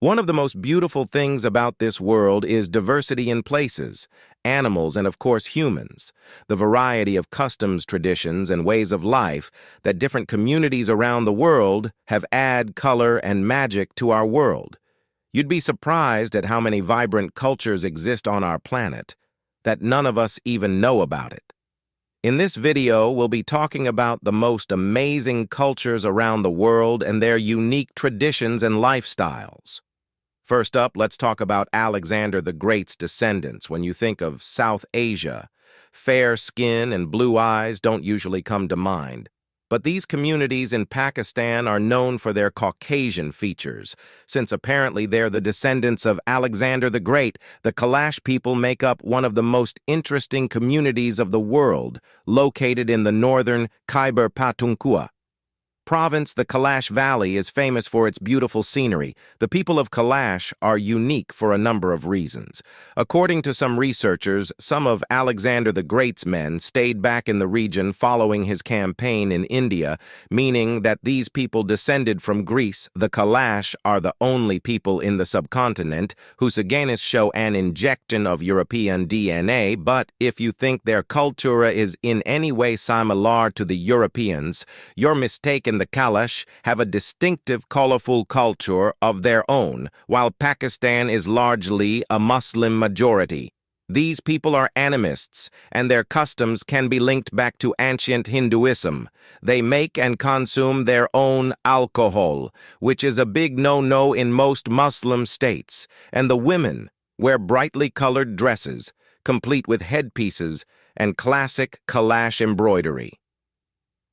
One of the most beautiful things about this world is diversity in places, animals, and of course humans. The variety of customs, traditions, and ways of life that different communities around the world have add color and magic to our world. You'd be surprised at how many vibrant cultures exist on our planet, that none of us even know about it. In this video, we'll be talking about the most amazing cultures around the world and their unique traditions and lifestyles. First up, let's talk about Alexander the Great's descendants. When you think of South Asia, fair skin and blue eyes don't usually come to mind. But these communities in Pakistan are known for their Caucasian features, since apparently they're the descendants of Alexander the Great. The Kalash people make up one of the most interesting communities of the world, located in the northern Khyber Pakhtunkhwa province. The Kalash Valley is famous for its beautiful scenery. The people of Kalash are unique for a number of reasons. According to some researchers, some of Alexander the Great's men stayed back in the region following his campaign in India, meaning that these people descended from Greece. The Kalash are the only people in the subcontinent whose genes show an injection of European DNA, but if you think their culture is in any way similar to the Europeans, you're mistaken. The Kalash have a distinctive, colorful culture of their own, while Pakistan is largely a Muslim majority. These people are animists, and their customs can be linked back to ancient Hinduism. They make and consume their own alcohol, which is a big no-no in most Muslim states, and the women wear brightly colored dresses, complete with headpieces and classic Kalash embroidery.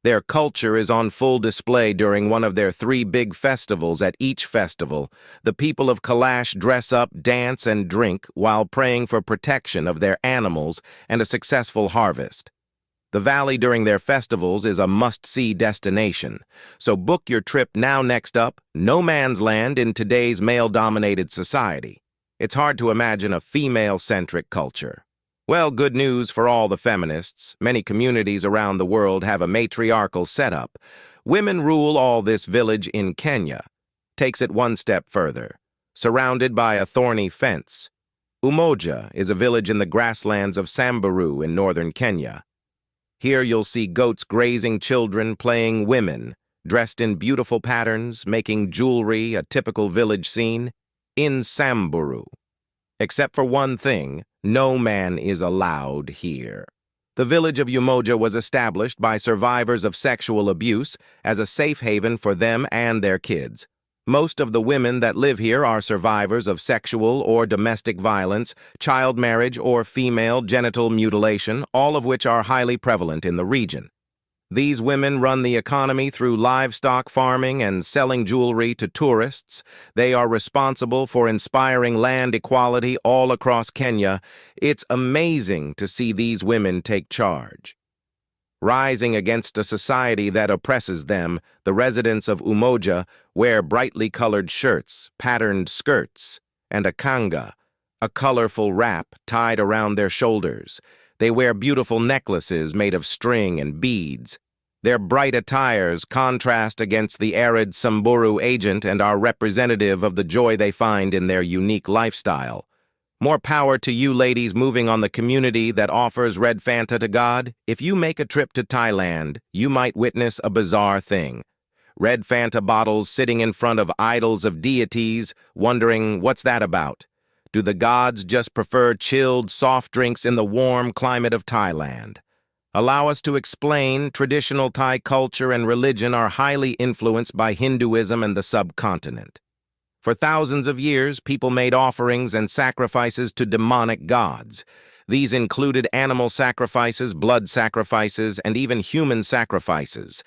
Their culture is on full display during one of their 3 big festivals. At each festival, the people of Kalash dress up, dance, and drink while praying for protection of their animals and a successful harvest. The valley during their festivals is a must-see destination, so book your trip now. Next up, no man's land in today's male-dominated society. It's hard to imagine a female-centric culture. Well, good news for all the feminists. Many communities around the world have a matriarchal setup. Women rule all this village in Kenya. Takes it one step further. Surrounded by a thorny fence. Umoja is a village in the grasslands of Samburu in northern Kenya. Here you'll see goats grazing, children playing, women dressed in beautiful patterns, making jewelry, a typical village scene in Samburu. Except for one thing, no man is allowed here. The village of Umoja was established by survivors of sexual abuse as a safe haven for them and their kids. Most of the women that live here are survivors of sexual or domestic violence, child marriage, or female genital mutilation, all of which are highly prevalent in the region. These women run the economy through livestock farming and selling jewelry to tourists. They are responsible for inspiring land equality all across Kenya. It's amazing to see these women take charge. Rising against a society that oppresses them, the residents of Umoja wear brightly colored shirts, patterned skirts, and a kanga, a colorful wrap tied around their shoulders. They wear beautiful necklaces made of string and beads. Their bright attires contrast against the arid Samburu agent and are representative of the joy they find in their unique lifestyle. More power to you ladies moving on the community that offers red Fanta to God. If you make a trip to Thailand, you might witness a bizarre thing. Red Fanta bottles sitting in front of idols of deities, wondering what's that about? Do the gods just prefer chilled soft drinks in the warm climate of Thailand? Allow us to explain. Traditional Thai culture and religion are highly influenced by Hinduism and the subcontinent. For thousands of years, people made offerings and sacrifices to demonic gods. These included animal sacrifices, blood sacrifices, and even human sacrifices.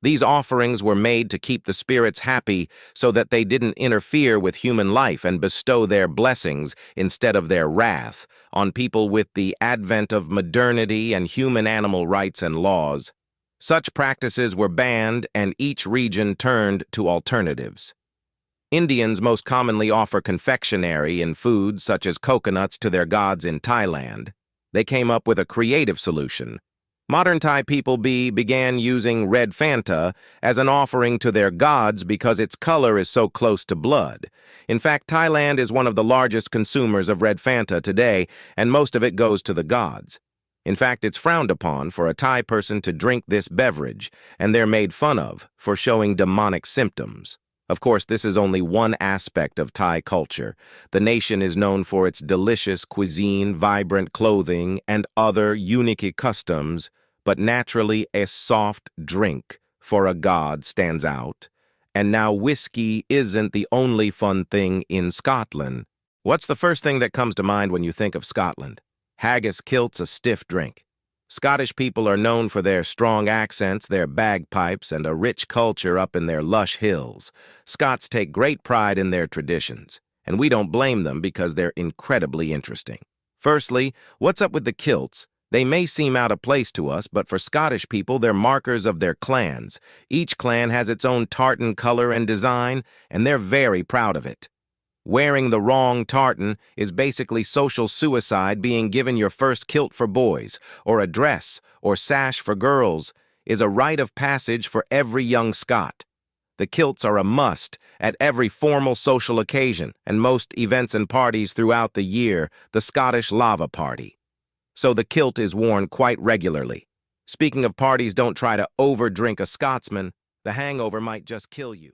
These offerings were made to keep the spirits happy so that they didn't interfere with human life and bestow their blessings instead of their wrath on people. With the advent of modernity and human animal rights and laws, such practices were banned and each region turned to alternatives. Indians most commonly offer confectionery and foods such as coconuts to their gods in Thailand. They came up with a creative solution. Modern Thai people began using red Fanta as an offering to their gods because its color is so close to blood. In fact, Thailand is one of the largest consumers of red Fanta today, and most of it goes to the gods. In fact, it's frowned upon for a Thai person to drink this beverage, and they're made fun of for showing demonic symptoms. Of course, this is only one aspect of Thai culture. The nation is known for its delicious cuisine, vibrant clothing, and other unique customs, but naturally a soft drink for a god stands out. And now whiskey isn't the only fun thing in Scotland. What's the first thing that comes to mind when you think of Scotland? Haggis kilts, a stiff drink. Scottish people are known for their strong accents, their bagpipes, and a rich culture up in their lush hills. Scots take great pride in their traditions, and we don't blame them because they're incredibly interesting. Firstly, what's up with the kilts? They may seem out of place to us, but for Scottish people, they're markers of their clans. Each clan has its own tartan color and design, and they're very proud of it. Wearing the wrong tartan is basically social suicide. Being given your first kilt for boys, or a dress, or sash for girls, is a rite of passage for every young Scot. The kilts are a must at every formal social occasion and most events and parties throughout the year, the Scottish lava party. So the kilt is worn quite regularly. Speaking of parties, don't try to overdrink a Scotsman. The hangover might just kill you.